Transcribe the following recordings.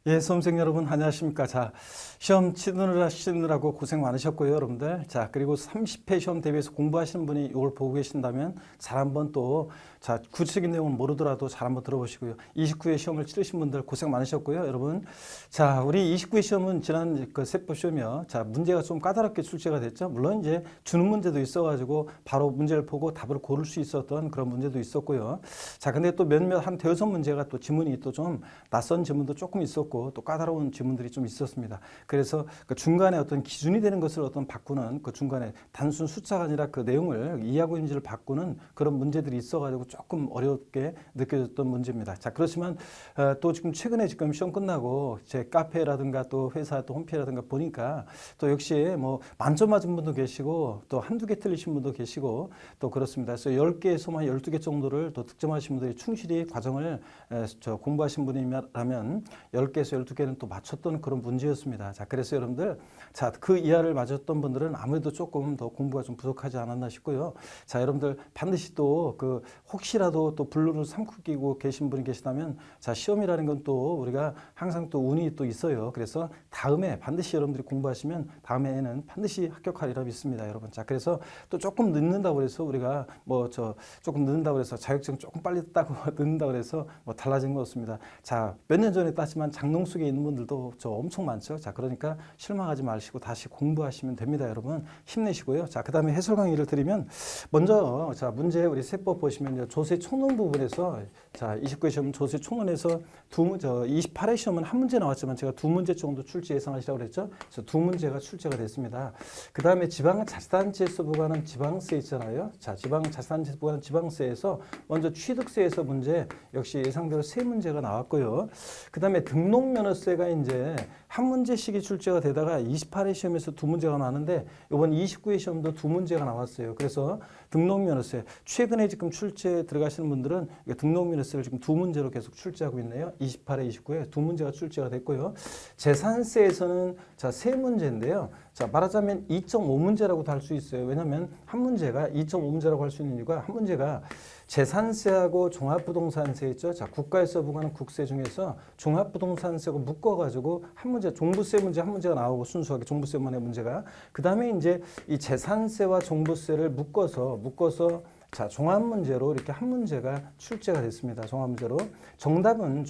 예, 수험생 여러분 안녕하십니까. 자, 시험 치느라고 고생 많으셨고요, 여러분들. 자, 그리고 30회 시험 대비해서 공부하시는 분이 이걸 보고 계신다면 잘 한번 또, 자, 구체적인 내용은 모르더라도 잘 한번 들어보시고요. 29회 시험을 치르신 분들 고생 많으셨고요, 여러분. 자, 우리 29회 시험은 지난 그 세법 시험이요. 자, 문제가 좀 까다롭게 출제가 됐죠. 물론 이제 주는 문제도 있어가지고 바로 문제를 보고 답을 고를 수 있었던 그런 문제도 있었고요. 자, 근데 또 몇몇 한 대여섯 문제가 또 지문이 또 좀 낯선 지문도 조금 있었고 또 까다로운 지문들이 좀 있었습니다. 그래서 그 중간에 어떤 기준이 되는 것을 어떤 바꾸는 그 중간에 단순 숫자가 아니라 그 내용을 이해하고 있는지를 바꾸는 그런 문제들이 있어가지고 조금 어렵게 느껴졌던 문제입니다. 자, 그렇지만 또 지금 최근에 지금 시험 끝나고 제 카페라든가 또 회사 또 홈페이지라든가 보니까 또 역시 뭐 만점 맞은 분도 계시고 또 한두 개 틀리신 분도 계시고 또 그렇습니다. 그래서 10개에서 한 12개 정도를 또 득점하신 분들이 충실히 과정을 공부하신 분이라면 10개에서 12개는 또 맞췄던 그런 문제였습니다. 자, 그래서 여러분들, 자, 그 이하를 맞았던 분들은 아무래도 조금 더 공부가 좀 부족하지 않았나 싶고요. 자, 여러분들 반드시 또 그 혹시라도 또 블루를 삼키고 계신 분이 계시다면, 자, 시험이라는 건 또 우리가 항상 또 운이 또 있어요. 그래서 다음에 반드시 여러분들이 공부하시면 다음에는 반드시 합격하리라 믿습니다, 여러분. 자, 그래서 또 조금 늦는다고 해서 우리가 조금 늦는다고 해서 자격증 조금 빨리 따고 늦는다고 해서 뭐 달라진 거 없습니다. 자, 몇 년 전에 땄지만 장롱 속에 있는 분들도 저 엄청 많죠. 자, 그러니까 실망하지 마시고 다시 공부하시면 됩니다, 여러분. 힘내시고요. 자, 그 다음에 해설 강의를 드리면 먼저 자, 문제 우리 세법 보시면 조세 총론 부분에서 자, 29회 시험 조세 총론에서 28회 시험은 한 문제 나왔지만 제가 두 문제 정도 출제 예상하시라고 그랬죠. 그래서 두 문제가 출제가 됐습니다. 그 다음에 지방자치단체에서 부과하는 지방세 있잖아요. 자, 지방자치단체에서 부과하는 지방세에서 먼저 취득세에서 문제 역시 예상대로 세 문제가 나왔고요. 그 다음에 등록면허세가 이제 한 문제씩이 출제가 되다가 28회 시험에서 두 문제가 나왔는데 이번 29회 시험도 두 문제가 나왔어요. 그래서 등록면허세 최근에 지금 출제 들어가시는 분들은 등록면허세를 지금 두 문제로 계속 출제하고 있네요. 28회, 29회 두 문제가 출제가 됐고요. 재산세에서는 자, 세 문제인데요. 자, 말하자면 2.5문제라고도 할 수 있어요. 왜냐하면 한 문제가 2.5문제라고 할 수 있는 이유가 한 문제가 재산세하고 종합부동산세 있죠. 자, 국가에서 부과하는 국세 중에서 종합부동산세하고 묶어가지고 한 문제, 종부세 문제 한 문제가 나오고 순수하게 종부세만의 문제가 그 다음에 이제 이 재산세와 종부세를 묶어서 자, 종합 문제로 이렇게 한 문제가 출제가 됐습니다. 종합 문제로 정답은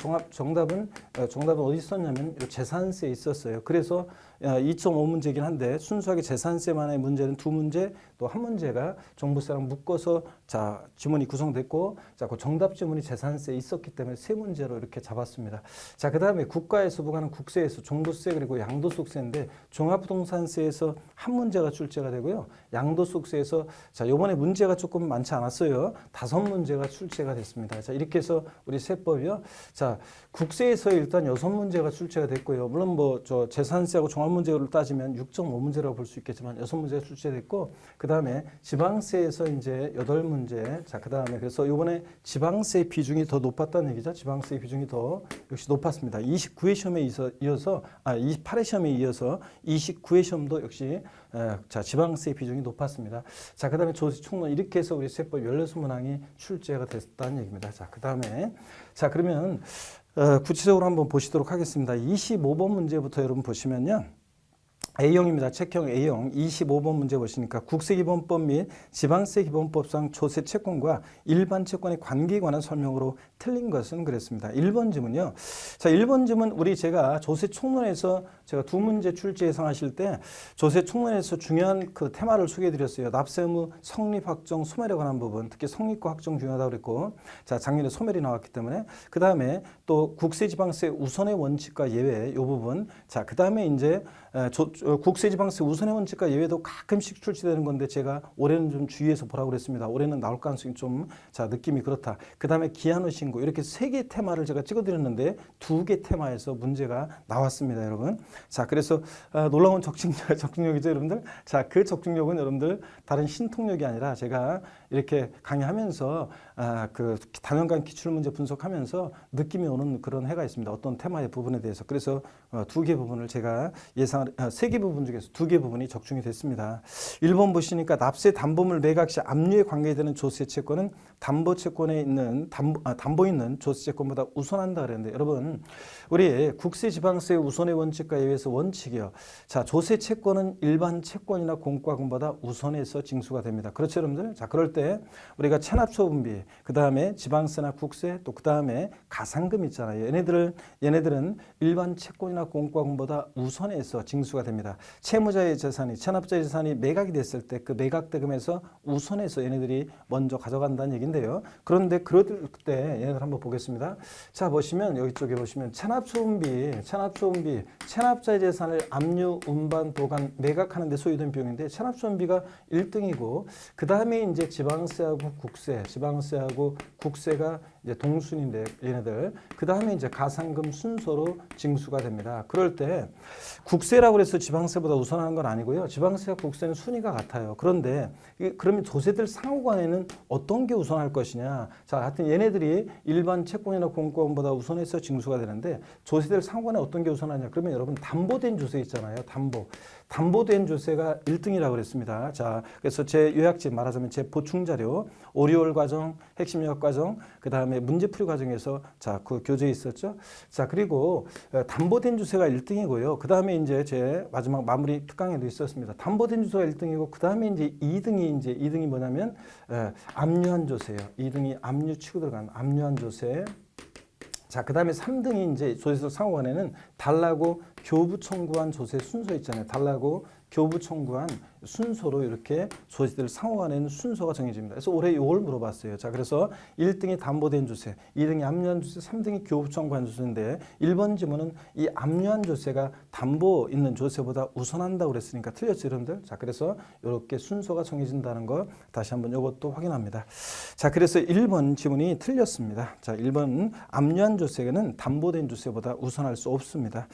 어디 있었냐면 재산세에 있었어요. 그래서 2.5문제긴 한데 순수하게 재산세만의 문제는 두 문제, 또 한 문제가 종부세랑 묶어서 자, 지문이 구성됐고 자, 그 정답 지문이 재산세에 있었기 때문에 세 문제로 이렇게 잡았습니다. 자, 그다음에 국가에서 부과하는 국세에서 종부세 그리고 양도소득세인데 종합부동산세에서 한 문제가 출제가 되고요. 양도소득세에서 자, 요번에 문제가 조금 많지 않았어요. 5문제가 출제가 됐습니다. 자, 이렇게 해서 우리 세법이요. 자, 국세에서 일단 6문제가 출제가 됐고요. 물론 뭐 저 재산세하고 종합문제를 따지면 6.5문제라고 볼 수 있겠지만 6문제가 출제됐고 그다음에 지방세에서 이제 8문제. 자, 그다음에 그래서 이번에 지방세 비중이 더 높았다는 얘기죠. 지방세 비중이 더 역시 높았습니다. 29회 시험에 이어서 28회 시험에 이어서 29회 시험도 역시 자, 지방세 비중이 높았습니다. 자, 그다음에 조세 총론 이렇게 해서 우리 세법 16문항이 출제가 됐다는 얘기입니다. 자, 그다음에 자, 그러면 구체적으로 한번 보시도록 하겠습니다. 25번 문제부터 여러분 보시면요. A형입니다. 책형 A형 25번 문제 보시니까 국세기본법 및 지방세기본법상 조세 채권과 일반 채권의 관계에 관한 설명으로 틀린 것은 그랬습니다. 1번 지문요. 자, 1번 지문 우리 제가 조세 총론에서 제가 두 문제 출제 예상하실 때 조세 총론에서 중요한 그 테마를 소개해 드렸어요. 납세 의무 성립 확정 소멸에 관한 부분, 특히 성립과 확정 중요하다고 그랬고 자, 작년에 소멸이 나왔기 때문에 그다음에 또 국세지방세 우선의 원칙과 예외 이 부분 자, 그다음에 이제 국세지방세 우선의 원칙과 예외도 가끔씩 출시되는 건데 제가 올해는 좀 주의해서 보라고 그랬습니다. 올해는 나올 가능성이 좀 자, 느낌이 그렇다. 그 다음에 기한후 신고 이렇게 3개 테마를 제가 찍어드렸는데 2개 테마에서 문제가 나왔습니다, 여러분. 자, 그래서 놀라운 적중력이죠, 여러분들. 자, 그 적중력은 여러분들 다른 신통력이 아니라 제가 이렇게 강의하면서 그 단연간 기출문제 분석하면서 느낌이 오는 그런 해가 있습니다. 어떤 테마의 부분에 대해서. 그래서 2개 부분을 제가 예상을 3개 개 부분 중에서 2개 부분이 적중이 됐습니다. 1번 보시니까 납세 담보물 매각 시 압류에 관계되는 조세 채권은 담보 채권에 있는 담보 있는 조세 채권보다 우선한다 그랬는데 여러분 우리 국세 지방세 우선의 원칙과 의해서 원칙이요. 자, 조세 채권은 일반 채권이나 공과금보다 우선해서 징수가 됩니다. 그렇죠, 여러분들? 자, 그럴 때 우리가 체납처분비, 그다음에 지방세나 국세, 또 그다음에 가산금 있잖아요. 얘네들은 일반 채권이나 공과금보다 우선해서 징수가 됩니다. 채무자의 재산이 체납자의 재산이 매각이 됐을 때 그 매각 대금에서 우선해서 얘네들이 먼저 가져간다는 얘기인데요. 그런데 그럴 때 얘네들 한번 보겠습니다. 자, 보시면 여기 쪽에 보시면 체납처분비, 체납자의 재산을 압류, 운반, 보관, 매각하는 데 소요된 비용인데 체납처분비가 1등이고 그 다음에 이제 지방세하고 국세가 이제 동순인데 얘네들 그 다음에 이제 가산금 순서로 징수가 됩니다. 그럴 때 국세라고 해서 지방세보다 우선하는 건 아니고요. 지방세와 국세는 순위가 같아요. 그런데 그러면 조세들 상호간에는 어떤 게 우선할 것이냐? 자, 하여튼 얘네들이 일반 채권이나 공과금보다 우선해서 징수가 되는데 조세들 상호간에 어떤 게 우선하냐? 그러면 여러분 담보된 조세 있잖아요. 담보된 조세가 1등이라고 그랬습니다. 자, 그래서 제 요약집 말하자면 제 보충 자료, 오리올 과정, 핵심 요약 과정, 그 다음에 문제풀이 과정에서 자, 그 교재 있었죠. 자, 그리고 담보된 조세가 1등이고요. 그 다음에 이제 제 마지막 마무리 특강에도 있었습니다. 담보된 조세가 1등이고 그 다음에 이제 2등이 뭐냐면 압류한 조세예요. 2등이 압류 치고 들어간 압류한 조세. 자, 그 다음에 3등이 이제 조세서 상호간에는 달라고 교부 청구한 조세 순서 있잖아요. 달라고 교부 청구한 순서로 이렇게 조세들 상호간에는 순서가 정해집니다. 그래서 올해 이걸 물어봤어요. 자, 그래서 1등이 담보된 조세, 2등이 압류한 조세, 3등이 교부 청구한 조세인데 1번 지문은 이 압류한 조세가 담보 있는 조세보다 우선한다고 그랬으니까 틀렸죠, 여러분들? 자, 그래서 이렇게 순서가 정해진다는 거 다시 한번 이것도 확인합니다. 자, 그래서 1번 지문이 틀렸습니다. 자, 1번 압류한 조세는 담보된 조세보다 우선할 수 없습니다.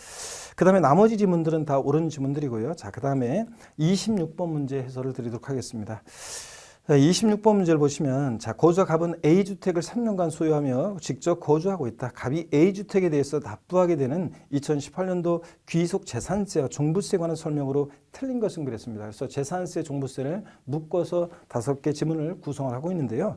그 다음에 나머지 지문들은 다 옳은 지문들이고요. 자, 그 다음에 26번 문제 해설을 드리도록 하겠습니다. 26번 문제를 보시면 자, 거주자 갑은 A주택을 3년간 소유하며 직접 거주하고 있다. 갑이 A주택에 대해서 납부하게 되는 2018년도 귀속재산세와 종부세에 관한 설명으로 틀린 것은 그랬습니다. 그래서 재산세, 종부세를 묶어서 5개 지문을 구성을 하고 있는데요.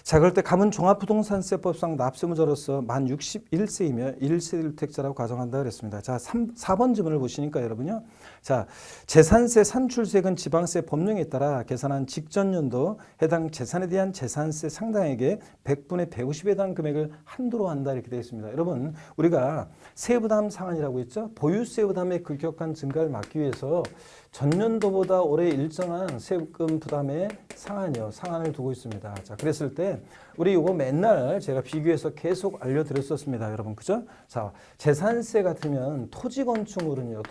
자, 그럴 때 갑은 종합부동산세법상 납세무자로서 만 61세이며 1세대주택자라고 가정한다 그랬습니다. 자, 4번 지문을 보시니까 여러분요. 자, 재산세, 산출세액은 지방세 법령에 따라 계산한 직전 연도 해당 재산에 대한 재산세 상당액의 100분의 150에 해당 금액을 한도로 한다 이렇게 되어 있습니다. 여러분, 우리가 세부담 상한이라고 했죠. 보유세 부담의 급격한 증가를 막기 위해서 전년도보다 올해 일정한 세금 부담의 상한을 두고 있습니다. 자, 그랬을 때 우리 이거 맨날 제가 비교해서 계속 알려드렸었습니다, 여러분, 그죠? 자, 재산세 같으면 토지건축물은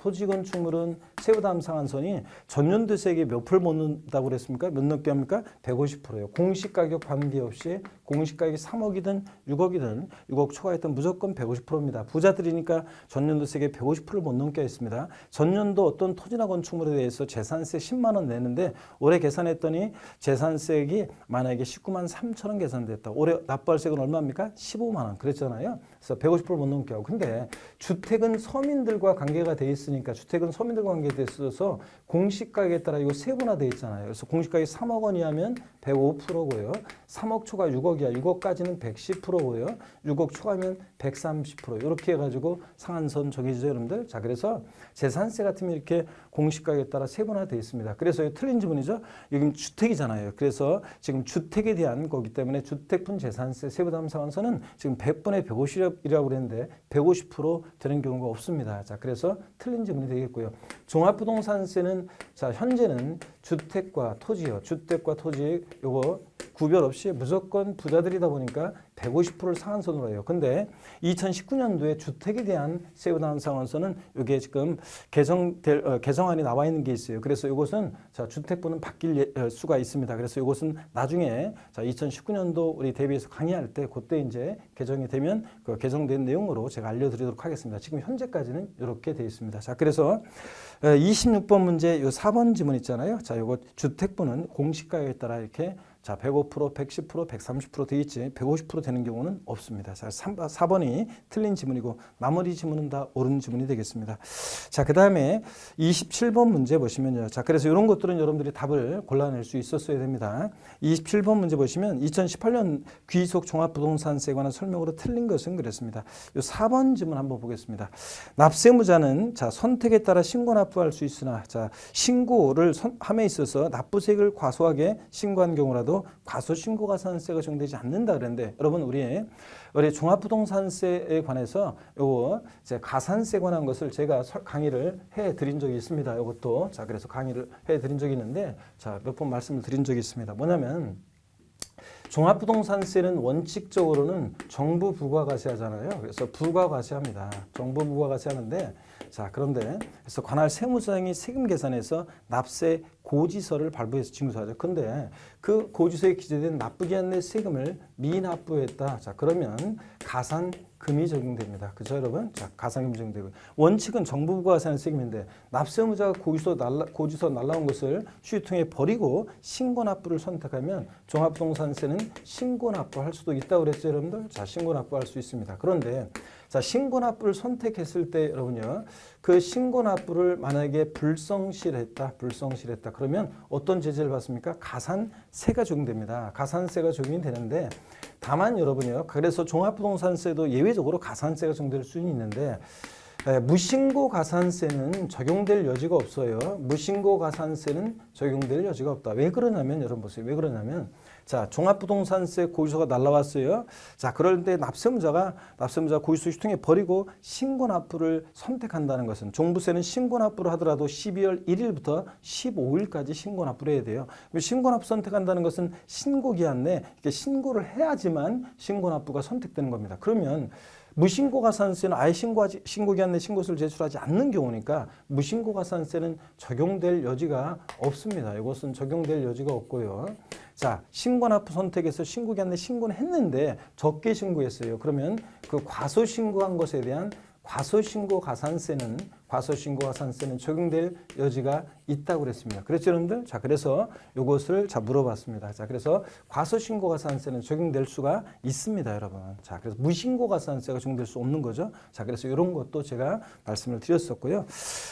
세부담 상한선이 전년도 세액이 몇 프로 못 넣는다고 그랬습니까? 몇 넘게 합니까? 150%예요. 공시가격 관계없이 공시가격이 3억이든 6억이든 6억 초과했던 무조건 150%입니다. 부자들이니까 전년도 세액의 150%를 못 넘게 했습니다. 전년도 어떤 토지나 건축물에 대해서 재산세 10만 원 내는데 올해 계산했더니 재산세액이 만약에 19만 3천 원 계산됐다. 올해 납부할 세액은 얼마입니까? 15만 원. 그랬잖아요. 그래서 150% 못 넘게 하고. 근데 주택은 서민들과 관계가 돼 있으니까 주택은 서민들과 관계돼 있어서 공시가격에 따라 이거 세분화돼 있잖아요. 그래서 공시가격이 3억 원이 하면 105%고요. 3억 초과 6억이야. 6억까지는 110%고요. 6억 초과하면 130%. 이렇게 해가지고 상한선 정해지죠, 여러분들. 자, 그래서 재산세 같으면 이렇게 공시가격에 따라 세분화되어 있습니다. 그래서 이 틀린 지문이죠. 여기 주택이잖아요. 그래서 지금 주택에 대한 거기 때문에 주택분 재산세 세부담 상한선은 지금 100분의 150이라고 그랬는데 150% 되는 경우가 없습니다. 자, 그래서 틀린 지문이 되겠고요. 종합부동산세는 자, 현재는 주택과 토지요. 주택과 토지 요거 구별 없이 무조건 부자들이다 보니까 150%를 상한선으로 해요. 근데 2019년도에 주택에 대한 세부담 상한선은 이게 지금 개정안이 나와 있는 게 있어요. 그래서 이것은 자, 주택부는 바뀔 수가 있습니다. 그래서 이것은 나중에 자, 2019년도 우리 대비해서 강의할 때 그때 이제 개정이 되면 그 개정된 내용으로 제가 알려드리도록 하겠습니다. 지금 현재까지는 이렇게 되어 있습니다. 자, 그래서 26번 문제 요 4번 지문 있잖아요. 자, 요거 주택부는 공시가격에 따라 이렇게 자, 105%, 110%, 130% 되어 있지 150% 되는 경우는 없습니다. 자, 4번이 틀린 지문이고 나머지 지문은 다 옳은 지문이 되겠습니다. 자, 그 다음에 27번 문제 보시면요. 자, 그래서 이런 것들은 여러분들이 답을 골라낼 수 있었어야 됩니다. 27번 문제 보시면 2018년 귀속 종합부동산세에 관한 설명으로 틀린 것은 그랬습니다. 이 4번 지문 한번 보겠습니다. 납세무자는 자, 선택에 따라 신고 납부할 수 있으나 자, 신고를 함에 있어서 납부세액을 과소하게 신고한 경우라도 과소신고가산세가 적용되지 않는다 그랬는데 여러분 우리 종합부동산세에 관해서 요거 이제 가산세에 관한 것을 제가 강의를 해 드린 적이 있습니다. 이것도 자, 그래서 강의를 해 드린 적이 있는데 자, 몇 번 말씀을 드린 적이 있습니다. 뭐냐면 종합부동산세는 원칙적으로는 정부 부과과세하잖아요. 그래서 부과과세합니다. 정부 부과과세하는데 자, 그런데 그래서 관할 세무서장이 세금 계산에서 납세 고지서를 발부해서 징수하죠. 그런데 그 고지서에 기재된 납부기한 내 세금을 미납부했다. 자, 그러면 가산금이 적용됩니다. 그렇죠, 여러분? 자, 가산금 적용되고 원칙은 정부 부과하는 세금인데 납세무자가 고지서 날라온 것을 휴유통에 버리고 신고납부를 선택하면 종합부동산세는 신고납부할 수도 있다고 그랬죠, 여러분들? 자, 신고납부할 수 있습니다. 그런데 자, 신고납부를 선택했을 때 여러분요, 그 신고납부를 만약에 불성실했다. 그러면 어떤 제재를 받습니까? 가산세가 적용됩니다. 가산세가 적용이 되는데 다만 여러분요, 그래서 종합부동산세도 예외적으로 가산세가 적용될 수는 있는데 무신고 가산세는 적용될 여지가 없어요. 무신고 가산세는 적용될 여지가 없다. 왜 그러냐면 여러분 보세요. 왜 그러냐면 자, 종합부동산세 고지서가 날라왔어요. 자, 그럴 때 납세무자가 고지서 휴통에 버리고 신고납부를 선택한다는 것은 종부세는 신고납부를 하더라도 12월 1일부터 15일까지 신고납부를 해야 돼요. 신고납부 선택한다는 것은 신고기한 내 이렇게 신고를 해야지만 신고납부가 선택되는 겁니다. 그러면 무신고가산세는 아예 신고기한 내 신고서를 제출하지 않는 경우니까 무신고가산세는 적용될 여지가 없습니다. 이것은 적용될 여지가 없고요. 자, 신고납부 선택해서 신고기한 내 신고는 했는데 적게 신고했어요. 그러면 그 과소신고한 것에 대한 과소신고가산세는 적용될 여지가 있다고 그랬습니다. 그랬죠, 여러분들? 자, 그래서 이것을 자 물어봤습니다. 자, 그래서 과소신고가산세는 적용될 수가 있습니다, 여러분. 자, 그래서 무신고가산세가 적용될 수 없는 거죠. 자, 그래서 이런 것도 제가 말씀을 드렸었고요.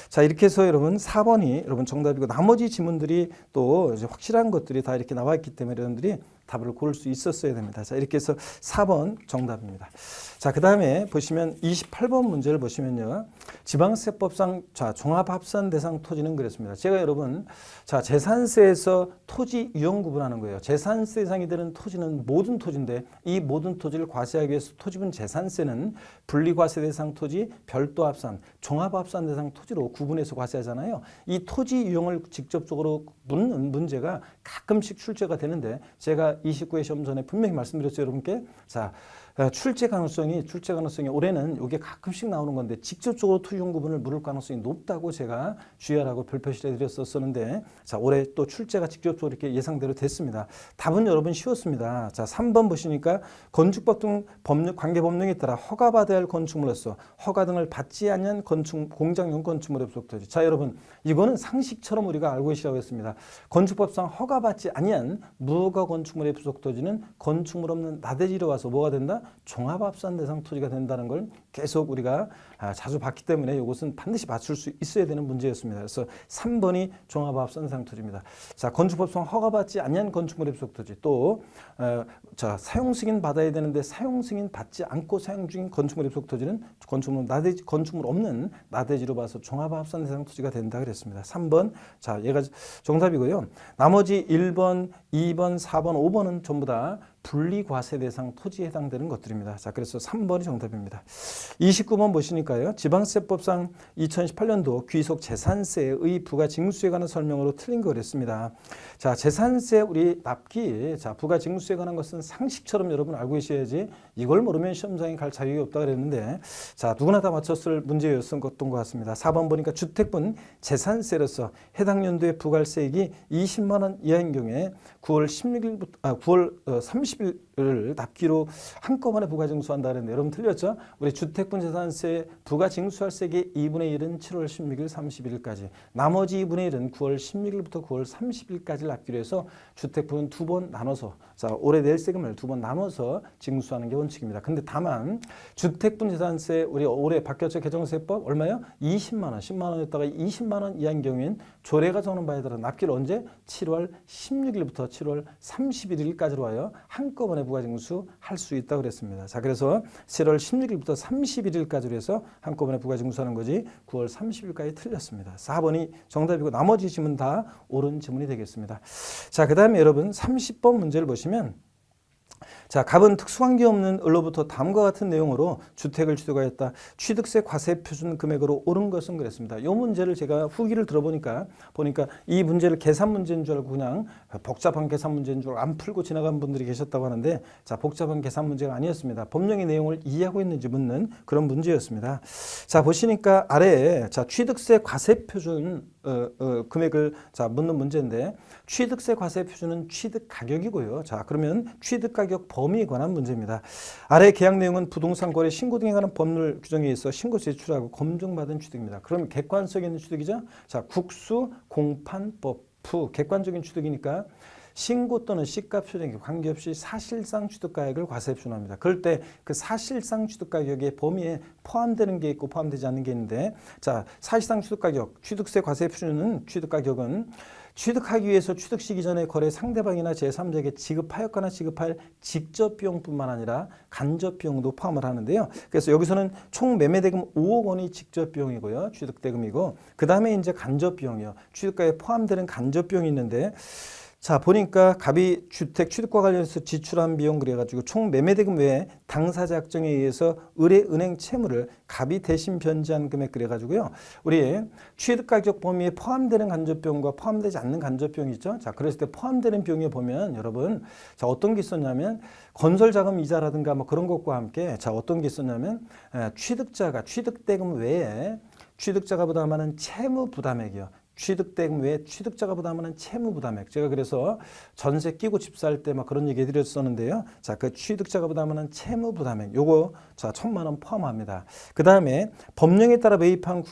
자, 이렇게 해서 여러분 4번이 여러분 정답이고 나머지 지문들이 또 이제 확실한 것들이 다 이렇게 나와 있기 때문에 여러분들이 답을 고를 수 있었어야 됩니다. 자, 이렇게 해서 4번 정답입니다. 자, 그 다음에 보시면 28번 문제를 보시면요. 지방세법상 자, 종합합산 대상 토지는 그랬습니다. 제가 여러분 자, 재산세에서 토지 유형 구분하는 거예요. 재산세 대상이 되는 토지는 모든 토지인데 이 모든 토지를 과세하기 위해서 토지분 재산세는 분리과세 대상 토지, 별도 합산, 종합합산 대상 토지로 구분해서 과세하잖아요. 이 토지 유형을 직접적으로 묻는 문제가 가끔씩 출제가 되는데 제가 29회 시험 전에 분명히 말씀드렸죠, 여러분께. 자, 출제 가능성이 올해는 이게 가끔씩 나오는 건데 직접적으로 토지용 구분을 물을 가능성이 높다고 제가 주의하라고 별표시해 드렸었는데 자, 올해 또 출제가 직접적으로 이렇게 예상대로 됐습니다. 답은 여러분 쉬웠습니다. 자, 3번 보시니까 건축법 등 관계 법령에 따라 허가받아야 할 건축물로서 허가 등을 받지 않은 공장용 건축물의 부속토지. 자, 여러분 이거는 상식처럼 우리가 알고 계시라고 했습니다. 건축법상 허가받지 아니한 무허가 건축물의 부속토지는 건축물 없는 나대지로 와서 뭐가 된다? 종합합산 대상 토지가 된다는 걸 계속 우리가 자주 봤기 때문에 이것은 반드시 맞출 수 있어야 되는 문제였습니다. 그래서 3번이 종합합산 대상 토지입니다. 자, 건축법상 허가받지 않은 건축물의 부속 토지 또 자, 사용 승인 받아야 되는데 사용 승인 받지 않고 사용 중인 건축물의 부속 토지는 건축물 없는 나대지로 봐서 종합합산 대상 토지가 된다 그랬습니다. 3번 자, 얘가 정답이고요. 나머지 1번, 2번, 4번, 5번은 전부 다 분리과세 대상 토지에 해당되는 것들입니다. 자, 그래서 3번이 정답입니다. 29번 보시니까요. 지방세법상 2018년도 귀속 재산세의 부가징수에 관한 설명으로 틀린 거 그랬습니다. 자, 재산세 우리 납기 자, 부가징수에 관한 것은 상식처럼 여러분 알고 계셔야지 이걸 모르면 시험장에 갈 자격이 없다 그랬는데 자, 누구나 다 맞췄을 문제였던 것 같습니다. 4번 보니까 주택분 재산세로서 해당 연도의 부가세액이 20만 원 이하인 경우에 9월 30일 를 납기로 한꺼번에 부가징수한다 그랬는데 여러분 틀렸죠? 우리 주택분재산세 부가징수할 세계 2분의 1은 7월 16일 31일까지 나머지 2분의 1은 9월 16일부터 9월 30일까지 납기로 해서 주택분은 두 번 나눠서 자 올해 낼 세금을 두 번 나눠서 징수하는 게 원칙입니다. 근데 다만 주택분재산세 우리 올해 바뀌었죠? 개정세법 얼마요? 20만 원, 10만 원에다가 20만 원 이하인 경우엔 조례가 정하는 바에 따라 납기를 언제? 7월 16일부터 7월 31일까지로 와요. 한꺼번에 부가징수 할 수 있다고 그랬습니다. 자, 그래서 7월 16일부터 31일까지로 해서 한꺼번에 부가징수하는 거지 9월 30일까지 틀렸습니다. 4번이 정답이고 나머지 지문 다 옳은 지문이 되겠습니다. 자, 그 다음에 여러분 30번 문제를 보시면 자, 갑은 특수관계 없는 을로부터 다음과 같은 내용으로 주택을 취득하였다. 취득세 과세 표준 금액으로 옳은 것은 그랬습니다. 이 문제를 제가 후기를 들어보니까 이 문제를 계산 문제인 줄 알고 그냥 복잡한 계산 문제인 줄 알고 안 풀고 지나간 분들이 계셨다고 하는데 자, 복잡한 계산 문제가 아니었습니다. 법령의 내용을 이해하고 있는지 묻는 그런 문제였습니다. 자, 보시니까 아래에 자, 취득세 과세 표준 금액을 자 묻는 문제인데 취득세 과세 표준은 취득 가격이고요. 자, 그러면 취득 가격 범위에 관한 문제입니다. 아래 계약 내용은 부동산 거래 신고 등에 관한 법률 규정에 의해서 신고 제출하고 검증받은 취득입니다. 그럼 객관성 있는 취득이죠. 자, 국수 공판법 부 객관적인 취득이니까 신고 또는 시가 표준에 관계없이 사실상 취득가액을 과세 표준합니다. 그럴 때 그 사실상 취득가격의 범위에 포함되는 게 있고 포함되지 않는 게 있는데 자, 사실상 취득가격, 취득세 과세 표준은 취득가격은 취득하기 위해서 취득 시기 전에 거래 상대방이나 제3자에게 지급하였거나 지급할 직접 비용뿐만 아니라 간접 비용도 포함을 하는데요. 그래서 여기서는 총 매매 대금 5억 원이 직접 비용이고요. 취득 대금이고 그다음에 이제 간접 비용이요. 취득가에 포함되는 간접 비용이 있는데 자, 보니까 갑이 주택 취득과 관련해서 지출한 비용 그래가지고 총 매매대금 외에 당사자 약정에 의해서 을의 은행 채무를 갑이 대신 변제한 금액 그래가지고요. 우리 취득가격 범위에 포함되는 간접비용과 포함되지 않는 간접비용이 있죠. 자, 그랬을 때 포함되는 비용에 보면 여러분 자, 어떤 게 있었냐면 건설자금 이자라든가 뭐 그런 것과 함께 자, 어떤 게 있었냐면 취득자가 취득대금 외에 취득자가 부담하는 채무 부담액이요. 취득대금 외에 취득자가 부담하는 채무 부담액. 제가 그래서 전세 끼고 집 살 때 막 그런 얘기 해드렸었는데요. 자, 그 취득자가 부담하는 채무 부담액. 요거 자, 1,000만 원 포함합니다. 그 다음에 법령에 따라 매입한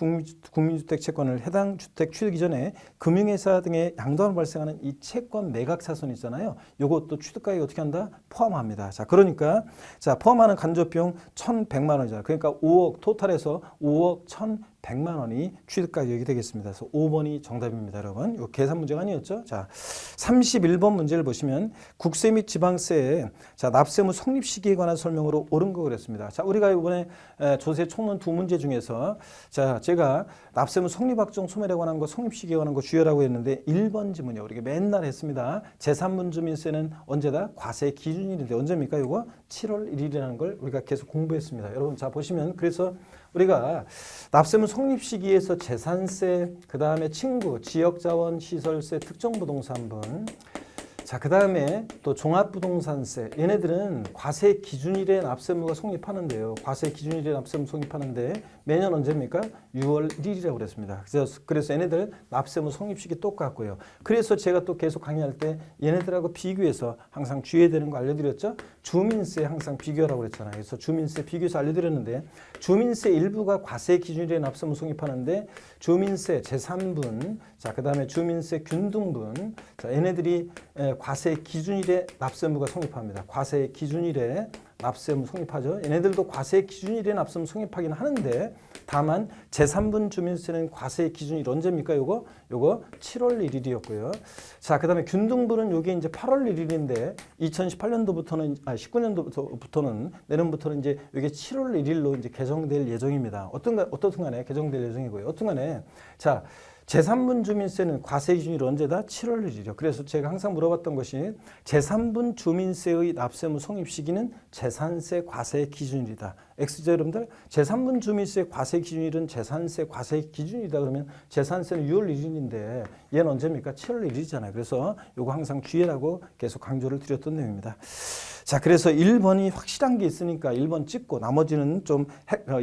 국민주택 채권을 해당 주택 취득 이전에 금융회사 등의 양도함으로 발생하는 이 채권 매각 차손 있잖아요. 요것도 취득가액 어떻게 한다? 포함합니다. 자, 그러니까 자, 포함하는 간접비용 1,100만 원이잖아요. 그러니까 5억 토탈에서 5억 1,100만 원이 취득가격이 되겠습니다. 그래서 5번이 정답입니다, 여러분. 이거 계산 문제가 아니었죠? 자, 31번 문제를 보시면 국세 및 지방세에 자, 납세무 성립 시기에 관한 설명으로 옳은 거 그랬습니다. 자, 우리가 이번에 조세 총론 두 문제 중에서 자, 제가 납세무 성립확정 소멸에 관한 거 성립 시기에 관한 거 주의하라고 했는데 1번 지문이요. 우리가 맨날 했습니다. 제3분주민세는 언제다? 과세 기준일인데 언제입니까? 이거 7월 1일이라는 걸 우리가 계속 공부했습니다. 여러분 자, 보시면 그래서 우리가 납세무 성립 시기에서 재산세, 그 다음에 친구, 지역자원, 시설세, 특정부동산분 자, 그 다음에 또 종합부동산세 얘네들은 과세 기준일에 납세무가 성립하는데요. 과세 기준일에 납세무 성립하는데 매년 언제입니까? 6월 1일이라고 그랬습니다. 그래서 얘네들 납세무 성립 시기 똑같고요. 그래서 제가 또 계속 강의할 때 얘네들하고 비교해서 항상 주의해야 되는 거 알려드렸죠? 주민세 항상 비교하라고 그랬잖아요. 그래서 주민세 비교해서 알려드렸는데 주민세 일부가 과세 기준일에 납세무 성립하는데 주민세 제3분 자, 그 다음에 주민세 균등분 자, 얘네들이 과세 기준일에 납세무가 성립합니다. 과세 기준일에 납세무 성립하죠. 얘네들도 과세 기준일에 납세무 성립하긴 하는데 다만 제3분 주민세는 과세 기준일 언제입니까? 요거 7월 1일이었고요. 자, 그다음에 균등분은 요게 이제 8월 1일인데 2018년도부터는 19년도부터는 내년부터는 이제 요게 7월 1일로 이제 개정될 예정입니다. 어떻든 간에 개정될 예정이고요. 어떤 간에 자, 제3분 주민세는 과세 기준일이 언제다? 7월 1일이요. 그래서 제가 항상 물어봤던 것이 제3분 주민세의 납세무 성립 시기는 재산세 과세 기준일이다. X죠, 여러분들? 제3분 주민세 과세 기준일은 재산세 과세 기준이다. 그러면 재산세는 6월 1일인데 얘는 언제입니까? 7월 1일이잖아요. 그래서 요거 항상 주의라고 계속 강조를 드렸던 내용입니다. 자, 그래서 1번이 확실한 게 있으니까 1번 찍고 나머지는 좀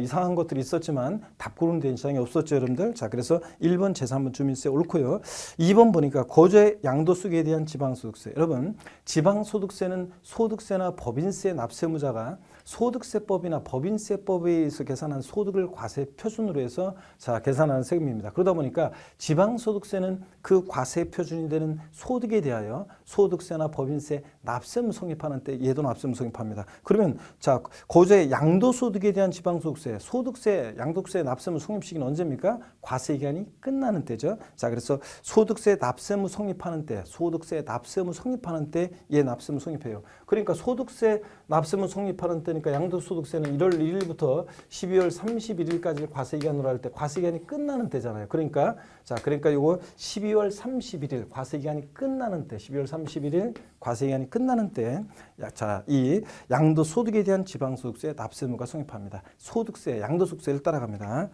이상한 것들이 있었지만 답 고르는 데 이상이 없었죠, 여러분들. 자, 그래서 1번 제3번 주민세 옳고요. 2번 보니까 거주의 양도소득에 대한 지방소득세. 여러분, 지방소득세는 소득세나 법인세 납세무자가 소득세법이나 법인세법에 의해서 계산한 소득을 과세 표준으로 해서 자, 계산하는 세금입니다. 그러다 보니까 지방소득세는 그 과세 표준이 되는 소득에 대하여 소득세나 법인세 납세무 성립하는 때 얘도 납세무 성립합니다. 그러면 자, 거주의 양도소득에 대한 지방소득세, 소득세, 양도세 납세무 성립 시기는 언제입니까? 과세 기간이 끝나는 때죠. 자, 그래서 소득세 납세무 성립하는 때, 소득세 납세무 성립하는 때 얘 납세무 성립해요. 그러니까 소득세 납세무 성립하는 때니까 양도소득세는 1월 1일부터 12월 31일까지 과세 기간으로 할 때 과세 기간이 끝나는 때잖아요. 그러니까 자, 그러니까 요거 12월 31일 과세 기간이 끝나는 때, 12월 31일 과세 기간이 끝나는 때, 자, 이 양도소득에 대한 지방소득세 납세무가 성립합니다. 소득세, 양도소득세를 따라갑니다.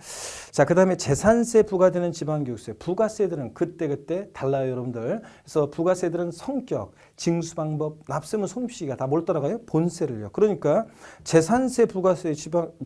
자, 그다음에 재산세 부과되는 지방교육세, 부가세들은 그때 달라요, 여러분들. 그래서 부가세들은 성격, 징수 방법, 납세무 성립 시기가 다 뭘 따라가요? 본세를요. 그러니까 재산세 부가세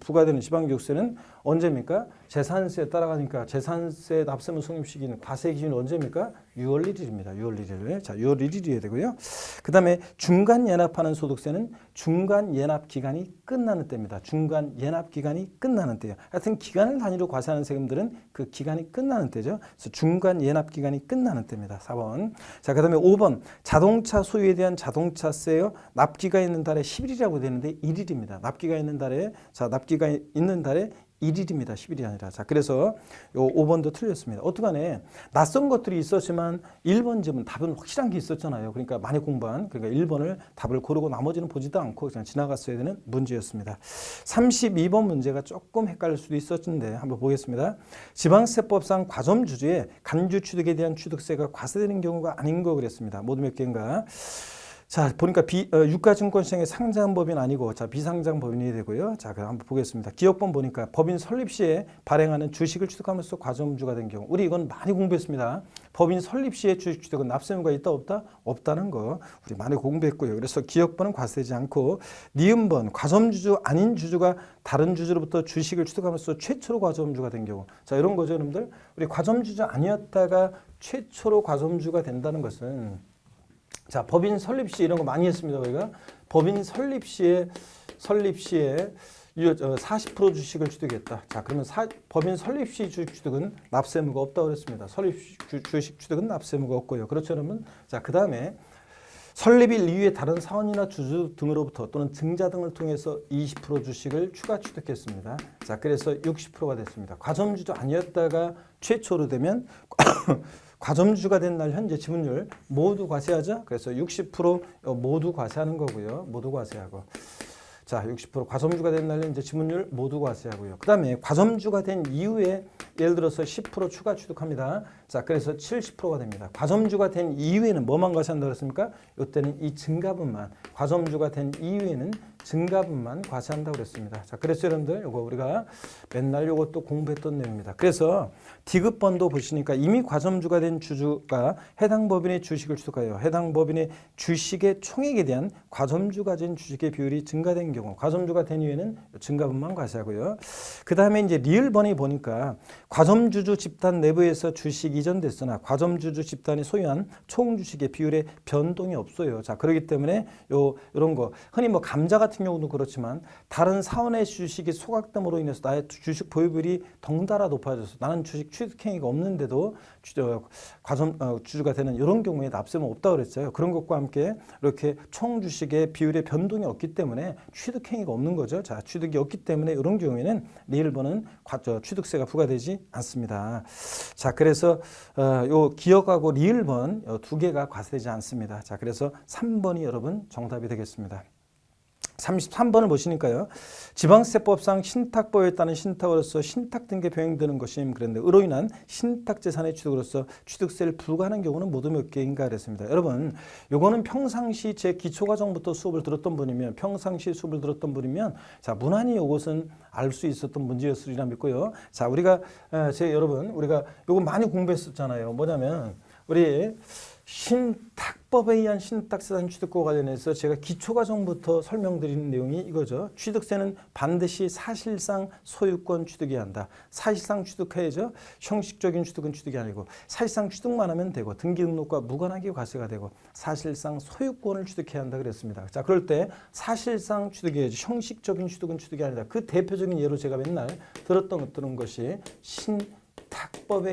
부과되는 지방교육세는 언제입니까? 재산세 따라가니까 재산세 납세무 성립 시기는 과세 기준이 언제입니까? 6월 1일입니다. 6월 1일. 자, 6월 1일이어야 되고요. 그다음에 중간 연합하는 소득세는 중간 연합 기간이 끝나는 때입니다. 중간 연합 기간이 끝나는 때요. 하여튼 기간을 단위로 과세하는 세금들은 그 기간이 끝나는 때죠. 그래서 중간 연합 기간이 끝나는 때입니다. 4번. 자, 그다음에 5번. 자동차 소유에 대한 자동차세요. 납기가 있는 달에 10일이라고 되는데 1일입니다. 납기가 있는 달에 자, 납기가 있는 달에 1일입니다. 10일이 아니라. 자, 그래서 요 5번도 틀렸습니다. 어떡하네. 낯선 것들이 있었지만 1번 집은 답은 확실한 게 있었잖아요. 그러니까 많이 공부한, 그러니까 1번을 답을 고르고 나머지는 보지도 않고 그냥 지나갔어야 되는 문제였습니다. 32번 문제가 조금 헷갈릴 수도 있었는데 한번 보겠습니다. 지방세법상 과점주주의 간주 취득에 대한 취득세가 과세되는 경우가 아닌 거 그랬습니다. 모두 몇 개인가? 자, 보니까 유가증권시장의 상장 법인 아니고 자, 비상장 법인이 되고요. 자, 그럼 한번 보겠습니다. 기업번 보니까 법인 설립 시에 발행하는 주식을 취득하면서 과점주가 된 경우. 우리 이건 많이 공부했습니다. 법인 설립 시에 주식 취득은 납세무가 있다 없다? 없다는 거 우리 많이 공부했고요. 그래서 기업번은 과세되지 않고 니은번 과점주주 아닌 주주가 다른 주주로부터 주식을 취득하면서 최초로 과점주가 된 경우. 자, 이런 거죠, 여러분들. 우리 과점주주 아니었다가 최초로 과점주가 된다는 것은 자, 법인 설립 시 이런 거 많이 했습니다. 우리가 법인 설립 시에 40% 주식을 취득했다. 자, 그러면 법인 설립 시 주식 취득은 납세무가 없다고 그랬습니다. 설립 주식 취득은 납세무가 없고요. 그렇죠, 여러분? 자, 그다음에 설립일 이후에 다른 사원이나 주주 등으로부터 또는 증자 등을 통해서 20% 주식을 추가 취득했습니다. 자, 그래서 60%가 됐습니다. 과점주주 아니었다가 최초로 되면 과점주가 된 날 현재 지분율 모두 과세하죠. 그래서 60% 모두 과세하는 거고요. 모두 과세하고. 자, 60% 과점주가 된 날 현재 지분율 모두 과세하고요. 그 다음에 과점주가 된 이후에 예를 들어서 10% 추가 취득합니다. 자, 그래서 70%가 됩니다. 과점주가 된 이후에는 뭐만 과세한다고 했습니까? 이때는 이 증가분만, 과점주가 된 이후에는 증가분만 과세한다고 그랬습니다. 자, 그래서 여러분들 요거 우리가 맨날 요것도 공부했던 내용입니다. 그래서 디귿번도 보시니까 이미 과점주가 된 주주가 해당 법인의 주식을 취득하여 해당 법인의 주식의 총액에 대한 과점주 가진 주식의 비율이 증가된 경우, 과점주가 된 이후에는 증가분만 과세하고요. 그 다음에 이제 리을번이 보니까 과점주주 집단 내부에서 주식이 이전됐으나 과점주주 집단이 소유한 총 주식의 비율에 변동이 없어요. 자, 그렇기 때문에 이런 거 흔히 뭐 감자 같은 경우도 그렇지만 다른 사원의 주식이 소각됨으로 인해서 나의 주식 보유비율이 덩달아 높아져서 나는 주식 취득행위가 없는데도 주주가 되는 이런 경우에 납세는 없다고 그랬어요. 그런 것과 함께 이렇게 총 주식의 비율의 변동이 없기 때문에 취득행위가 없는 거죠. 자, 취득이 없기 때문에 이런 경우에는 리을번은 취득세가 부과되지 않습니다. 자, 그래서 요 기억하고 리을번 두 개가 과세되지 않습니다. 자, 그래서 3번이 여러분 정답이 되겠습니다. 33번을 보시니까요. 지방세법상 신탁법에 따른 신탁으로서 신탁 등기에 병행되는 것임 그런데 으로 인한 신탁 재산의 취득으로서 취득세를 부과하는 경우는 모두 몇 개인가 그랬습니다. 여러분, 요거는 평상시 제 기초과정부터 수업을 들었던 분이면 자, 무난히 요것은 알 수 있었던 문제였으리라 믿고요. 자, 우리가 여러분 우리가 요거 많이 공부했었잖아요. 뭐냐면 우리 신탁법에 의한 신탁재산 취득과 관련해서 제가 기초과정부터 설명드리는 내용이 이거죠. 취득세는 반드시 사실상 소유권 취득해야 한다. 사실상 취득해야죠. 형식적인 취득은 취득이 아니고 사실상 취득만 하면 되고 등기등록과 무관하게 과세가 되고 사실상 소유권을 취득해야 한다 그랬습니다. 자, 그럴 때 사실상 취득해야지 형식적인 취득은 취득이 아니다. 그 대표적인 예로 제가 맨날 들은 것이 신탁법에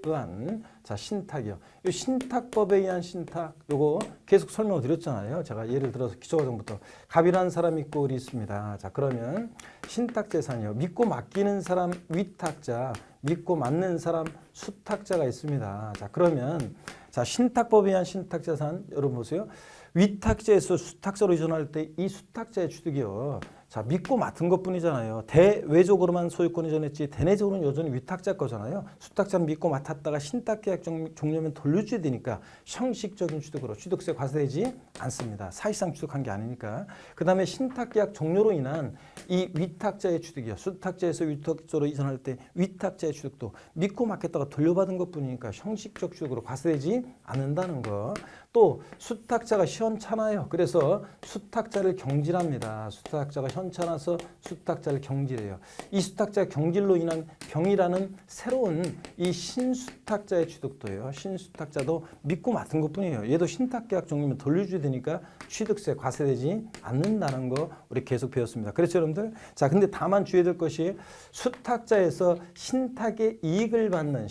의한 자, 신탁이요. 이 신탁법에 의한 신탁 요거 계속 설명을 드렸잖아요. 제가 예를 들어서 기초과정부터 갑이라는 사람이 있고 을이 있습니다. 자, 그러면 신탁재산이요. 믿고 맡기는 사람 위탁자, 믿고 맡는 사람 수탁자가 있습니다. 자, 그러면 자, 신탁법에 의한 신탁재산 여러분 보세요. 위탁자에서 수탁자로 이전할 때 이 수탁자의 취득이요. 자, 믿고 맡은 것뿐이잖아요. 대외적으로만 소유권 이전했지 대내적으로는 여전히 위탁자 거잖아요. 수탁자는 믿고 맡았다가 신탁계약 종료면 돌려줘야 되니까 형식적인 취득으로 취득세 과세되지 않습니다. 사실상 취득한 게 아니니까. 그 다음에 신탁계약 종료로 인한 이 위탁자의 취득이요. 수탁자에서 위탁자로 이전할 때 위탁자의 취득도 믿고 맡겼다가 돌려받은 것뿐이니까 형식적 취득으로 과세되지 않는다는 거. 또 수탁자가 시원찮아요. 그래서 수탁자를 경질합니다. 수탁자가 현찮아서 수탁자를 경질해요. 이 수탁자 경질로 인한 병이라는 새로운 이 신수탁자의 취득도예요. 신수탁자도 믿고 맡은 것뿐이에요. 얘도 신탁계약 종료면 돌려줘야 되니까 취득세 과세되지 않는다는 거 우리 계속 배웠습니다. 그렇죠, 여러분들? 자, 근데 다만 주의해야 될 것이 수탁자에서 신탁의 이익을 받는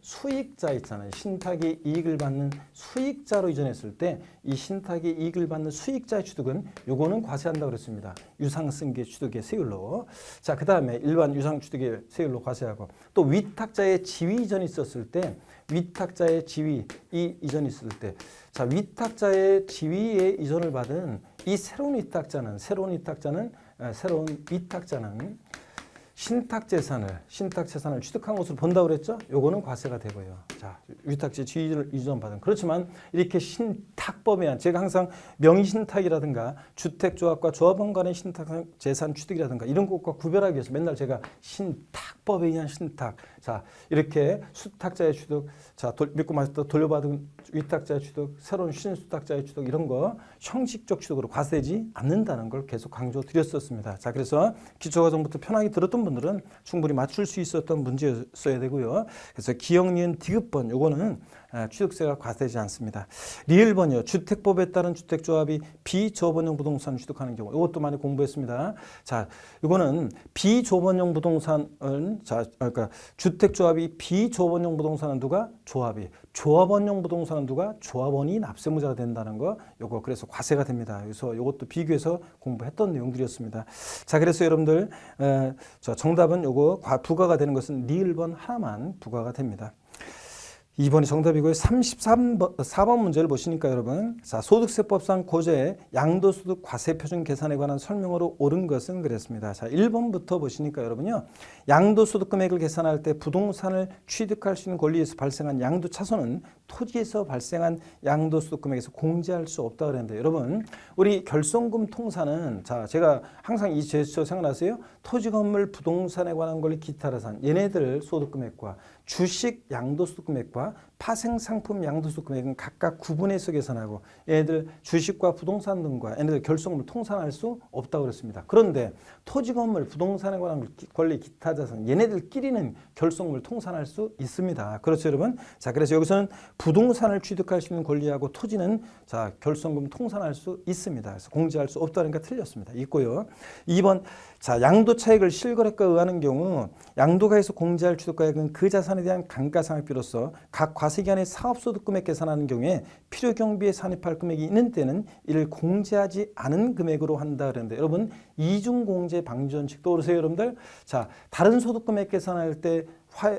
수익자 있잖아요. 신탁의 이익을 받는 수익자로 이전했을 때 이 신탁의 이익을 받는 수익자의 취득은 요거는 과세한다고 그랬습니다. 유상승계 취득의 세율로. 자, 그 다음에 일반 유상취득의 세율로 과세하고 또 위탁자의 지위 이전이 있었을 때 위탁자의 지위 이 이전이 있을 때 자, 위탁자의 지위에 이전을 받은 이 새로운 위탁자는 신탁재산을 취득한 것으로 본다고 그랬죠? 요거는 과세가 되고요. 자, 위탁재 지위를 이전받은. 그렇지만 이렇게 신탁법에 의한 제가 항상 명의신탁이라든가 주택조합과 조합원 간의 신탁재산 취득이라든가 이런 것과 구별하기 위해서 맨날 제가 신탁법에 의한 신탁. 자, 이렇게 수탁자의 취득, 자, 믿고 맡았다 돌려받은 위탁자의 취득, 새로운 신수탁자의 취득 이런 거 형식적 취득으로 과세되지 않는다는 걸 계속 강조드렸었습니다. 자, 그래서 기초과정부터 편하게 들었던 분들은 충분히 맞출 수 있었던 문제였어야 되고요. 그래서 기역, 니은, 디귿번 요거는 취득세가 과세되지 않습니다. 리을번이요. 주택법에 따른 주택조합이 비조업원용 부동산을 취득하는 경우 이것도 많이 공부했습니다. 자, 이거는 비조업원용 부동산은 그러니까 주택조합이 비조업원용 부동산은 누가? 조합이. 조합원용 부동산은 누가? 조합원이 납세무자가 된다는 거 요거 그래서 과세가 됩니다. 그래서 이것도 비교해서 공부했던 내용들이었습니다. 자, 그래서 여러분들 정답은 요거 부과가 되는 것은 리을번 하나만 부과가 됩니다. 2번이 정답이고요. 4번 문제를 보시니까 여러분 자, 소득세법상 고제 양도소득 과세표준 계산에 관한 설명으로 옳은 것은 그랬습니다. 자, 1번부터 보시니까 여러분요. 양도소득 금액을 계산할 때 부동산을 취득할 수 있는 권리에서 발생한 양도차손은 토지에서 발생한 양도소득 금액에서 공제할 수 없다고 그랬는데 여러분 우리 결손금 통산은 자, 제가 항상 이 제스처 생각나세요? 토지 건물 부동산에 관한 권리 기타라산 얘네들 소득 금액과 주식 양도소득 금액과 파생상품 양도소득 금액은 각각 구분해서 계산하고 얘네들 주식과 부동산 등과 얘네들 결손금을 통산할 수 없다고 그랬습니다. 그런데 토지 건물 부동산에 관한 권리 기타 자산 얘네들끼리는 결손금을 통산할 수 있습니다. 그렇죠, 여러분? 자, 그래서 여기서는 부동산을 취득할 수 있는 권리하고 토지는 자, 결손금 통산할 수 있습니다. 그래서 공제할 수 없다니까 틀렸습니다. 있고요. 2번 자, 양도 차익을 실거래가 의하는 경우 양도가에서 공제할 취득가액은 그 자산에 대한 감가상각비로서 각 과세기간의 사업소득금액 계산하는 경우에 필요경비에 산입할 금액이 있는 때는 이를 공제하지 않은 금액으로 한다 그랬는데 여러분 이중공제 방지원칙 떠오르세요, 여러분들? 자, 다른 소득금액 계산할 때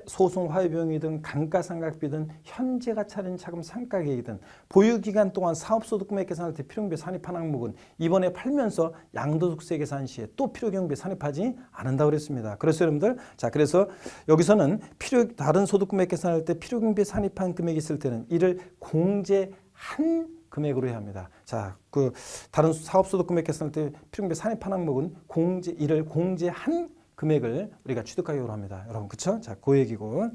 소송 화해비용이든 감가상각비든 현재가 차린 차금 상가계획이든 보유기간 동안 사업소득금액 계산할 때 필요경비에 산입한 항목은 이번에 팔면서 양도소득세 계산 시에 또 필요경비에 산입하지 않는다고 그랬습니다. 그래서 여러분들 자, 그래서 여기서는 다른 소득금액 계산할 때 필요경비에 산입한 금액이 있을 때는 이를 공제한 금액으로 해야 합니다. 자, 그 다른 사업소득금액 계산할 때 필요경비에 산입한 항목은 이를 공제한 금액을 우리가 취득하기로 합니다. 여러분, 그쵸? 자, 그 얘기고.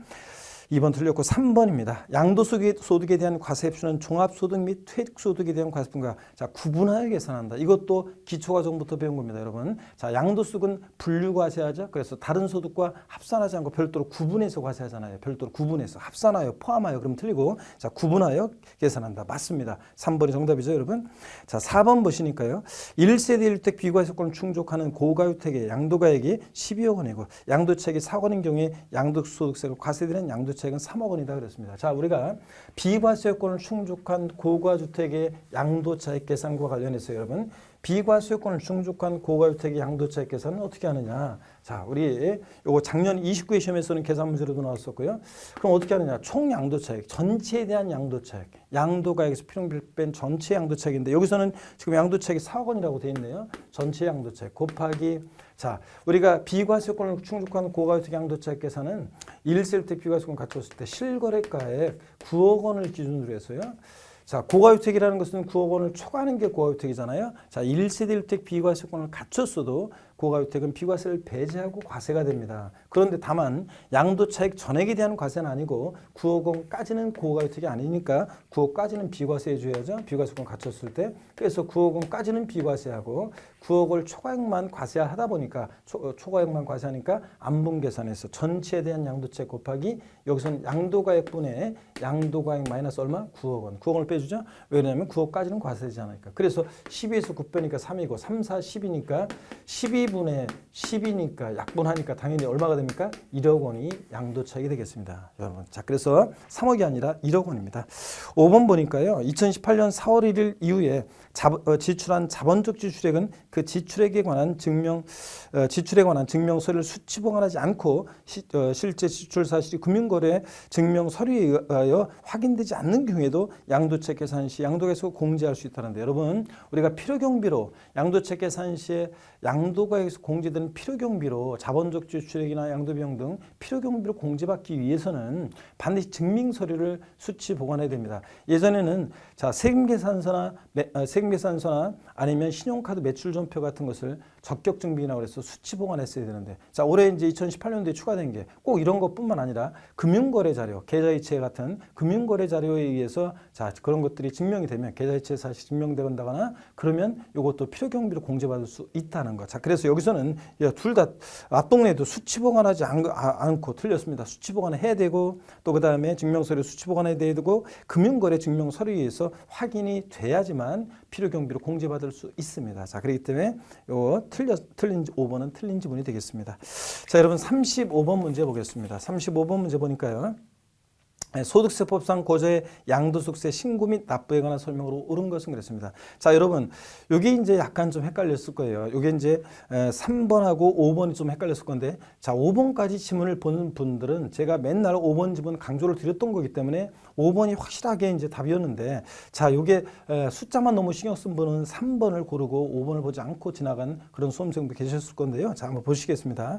2번 틀렸고 3번입니다. 양도소득에 대한 과세표는 종합소득 및 퇴직소득에 대한 과세표인가? 자, 구분하여 계산한다. 이것도 기초과정부터 배운 겁니다, 여러분. 자, 양도소득은 분류 과세하죠. 그래서 다른 소득과 합산하지 않고 별도로 구분해서 과세하잖아요. 별도로 구분해서 합산하여 포함하여 그럼 틀리고 자, 구분하여 계산한다. 맞습니다. 3번이 정답이죠, 여러분. 자, 4번 보시니까요. 1세대 1주택 비과세권을 충족하는 고가주택의 양도가액이 12억 원이고 양도차익이 4억 원인 경우에 양도소득세로 과세되는 양도차익은 3억 원이다 그랬습니다. 자, 우리가 비과세권을 충족한 고가주택의 양도차익 계산과 관련해서 여러분 비과세권을 충족한 고가주택의 양도차익 계산은 어떻게 하느냐. 자, 우리 요거 작년 29회 시험에서는 계산 문제로도 나왔었고요. 그럼 어떻게 하느냐. 총 양도차익, 전체에 대한 양도차익, 양도가액에서 필요를 뺀 전체 양도차익인데 여기서는 지금 양도차익이 4억 원이라고 돼 있네요. 전체 양도차익 곱하기 자, 우리가 비과세권을 충족한 고가주택 양도차익 계산은 1세대 비과세권 갖췄을 때 실거래가액 9억 원을 기준으로 해서요. 자, 고가주택이라는 것은 9억 원을 초과하는 게 고가주택이잖아요. 자, 1세대 1주택 비과세권을 갖췄어도 고가주택은 비과세를 배제하고 과세가 됩니다. 그런데 다만 양도차익 전액에 대한 과세는 아니고 9억 원까지는 고가주택이 아니니까 9억까지는 비과세해 줘야죠. 비과세권 갖췄을 때. 그래서 9억 원까지는 비과세하고 9억을 초과액만 과세하다 보니까 초과액만 과세하니까 안분 계산해서 전체에 대한 양도차익 곱하기 여기서는 양도가액분에 양도가액 마이너스 얼마? 9억 원. 9억 원을 빼주죠. 왜냐하면 9억까지는 과세되지 않으니까. 그래서 12에서 9 빼니까 3이고 3, 4, 10이니까 12분의 10이니까 약분하니까 당연히 얼마가 됩니까? 1억 원이 양도차익이 되겠습니다. 여러분. 자, 그래서 3억이 아니라 1억 원입니다. 5번 보니까요. 2018년 4월 1일 이후에 지출한 자본적 지출액은 그 지출액에 관한 지출에 관한 증명서를 수치 보관하지 않고 실제 지출 사실이 금융거래 증명 서류에 의하여 확인되지 않는 경우에도 양도차익 계산 시 양도가액에서 공제할 수 있다는데 여러분 우리가 필요경비로 양도차익 계산 시에 양도가액에서 공제되는 필요경비로 자본적 지출액이나 양도비용 등 필요경비로 공제받기 위해서는 반드시 증명 서류를 수치 보관해야 됩니다. 예전에는 자 세금계산서나 아니면 신용카드 매출전표 같은 것을 적격증빙이라고 해서 수치 보관했어야 되는데 자 올해 이제 2018년도에 추가된 게 꼭 이런 것뿐만 아니라 금융거래 자료, 계좌이체 같은 금융거래 자료에 의해서 자 그런 것들이 증명이 되면 계좌이체 사실 증명된다거나 그러면 이것도 필요경비로 공제받을 수 있다는 거. 자 그래서 여기서는 둘 다 앞동네에도 수치 보관하지 않고 틀렸습니다. 수치 보관을 해야 되고 또 그 다음에 증명서류 수치 보관해야 되고 금융거래 증명서류에 의해서 확인이 돼야지만 필요경비로 공제받을 수 있습니다. 자, 그렇기 때문에 요 틀린지 5번은 틀린 지문이 되겠습니다. 자, 여러분 35번 문제 보겠습니다. 35번 문제 보니까요. 소득세법상 고저의 양도소득세 신고 및 납부에 관한 설명으로 옳은 것은 그랬습니다. 자, 여러분, 여기 이제 약간 좀 헷갈렸을 거예요. 이게 이제 3번하고 5번이 좀 헷갈렸을 건데, 자, 5번까지 지문을 보는 분들은 제가 맨날 5번 지문 강조를 드렸던 거기 때문에 5번이 확실하게 이제 답이었는데, 자, 요게 숫자만 너무 신경 쓴 분은 3번을 고르고 5번을 보지 않고 지나간 그런 수험생도 계셨을 건데요. 자, 한번 보시겠습니다.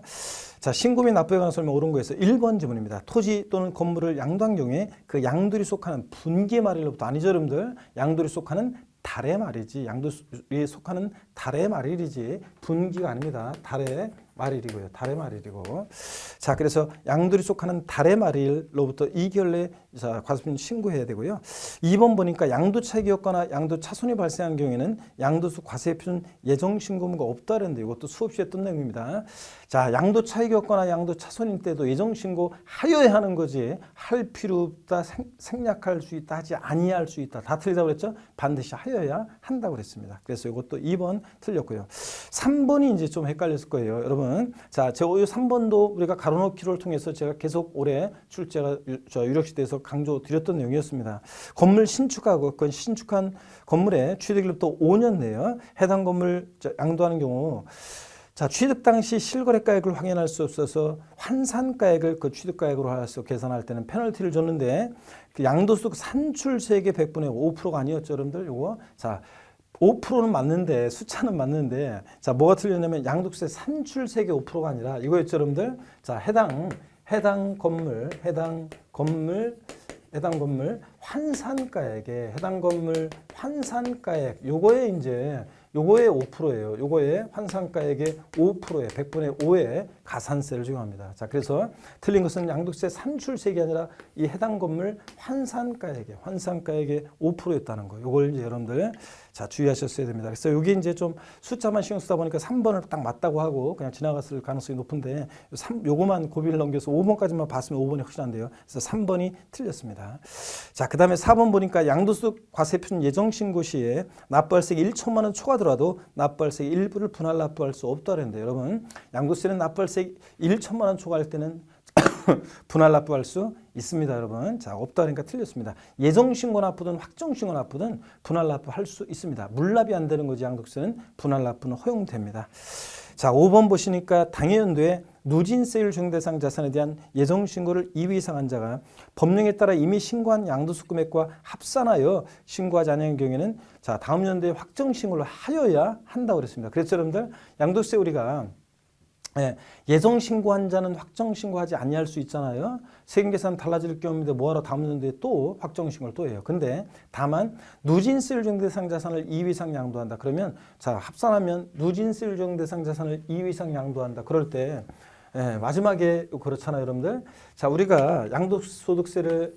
자, 신고 및 납부에 관한 설명 옳은 거에서 1번 지문입니다. 토지 또는 건물을 양도한 경우에 그 양도리 속하는 분기의 말일로부터 아니죠, 여러분들. 양도리 속하는 달의 말이지. 양도리에 속하는 달의 말일이지. 분기가 아닙니다. 달의 말일이고요. 달의 말일이고. 자, 그래서 양도리 속하는 달의 말일로부터 2개월 내에 과세표는 신고해야 되고요. 2번 보니까 양도차익이었거나 양도차손이 발생한 경우에는 양도소 과세표는 예정신고문가 없다는데 이것도 수업 시에 뜬 내용입니다. 자, 양도차익이었거나 양도차손일 때도 예정신고 하여야 하는 거지. 할 필요 없다, 생략할 수 있다, 하지 아니할 수 있다. 다 틀리다고 그랬죠? 반드시 하여야 한다고 그랬습니다. 그래서 이것도 2번 틀렸고요. 3번이 이제 좀 헷갈렸을 거예요. 여러분. 자, 제가 이 3번도 우리가 가로놓기를 통해서 제가 계속 올해 출제가 유력시대에서 강조 드렸던 내용이었습니다. 건물 신축하고 그 신축한 건물의 취득일로부터 5년 내에 해당 건물 양도하는 경우 자, 취득 당시 실거래가액을 확인할 수 없어서 환산가액을 그 취득가액으로 해서 계산할 때는 페널티를 줬는데 그 양도소득 산출세액의 100분의 5%가 아니었죠, 여러분들. 요거. 자, 5%는 맞는데 숫자는 맞는데 자 뭐가 틀렸냐면 양도세 산출세액의 5%가 아니라 이거였죠, 여러분들. 자 해당 건물 환산가액에 해당 건물 환산가액 요거에 이제 요거의 5%예요. 요거의 환산가액의 5%에 100분의 5의 가산세를 적용합니다. 자, 그래서 틀린 것은 양도세 산출세액이 아니라 이 해당 건물 환산가액의 5%였다는 거. 요걸 이제 여러분들 자, 주의하셨어야 됩니다. 그래서 여기 이제 좀 숫자만 신경 쓰다 보니까 3번을 딱 맞다고 하고 그냥 지나갔을 가능성이 높은데 요거만 고비를 넘겨서 5번까지만 봤으면 5번이 확실한데요. 그래서 3번이 틀렸습니다. 자, 그 다음에 4번 보니까 양도소득 과세표준 예정신고 시에 납부할세액 1천만 원 초과하더라도 납부할세액 일부를 분할 납부할 수 없다고 했는데 여러분 양도세는 납부할세액 1천만 원 초과할 때는 분할 납부할 수 있습니다, 여러분. 자, 없다 그러니까 틀렸습니다. 예정신고 납부든 확정신고 납부든 분할 납부할 수 있습니다. 물납이 안 되는 거지 양도세는 분할 납부는 허용됩니다. 자, 5번 보시니까 당해연도에 누진세율 적용대상 자산에 대한 예정신고를 2회 이상 한 자가 법령에 따라 이미 신고한 양도소 금액과 합산하여 신고하지 않은 경우에는 자, 다음 연도에 확정신고를 하여야 한다고 그랬습니다. 그래서 여러분들 양도세 우리가 예정 신고한 자는 확정 신고하지 아니할 수 있잖아요. 세금 계산 달라질 경우인데 뭐하러 다음 연도에 또 확정 신고를 또 해요. 근데 다만 누진세율 적용 대상 자산을 2회 이상 양도한다. 그러면 자, 합산하면 누진세율 적용 대상 자산을 2회 이상 양도한다. 그럴 때 마지막에 그렇잖아요, 여러분들. 자, 우리가 양도세 1월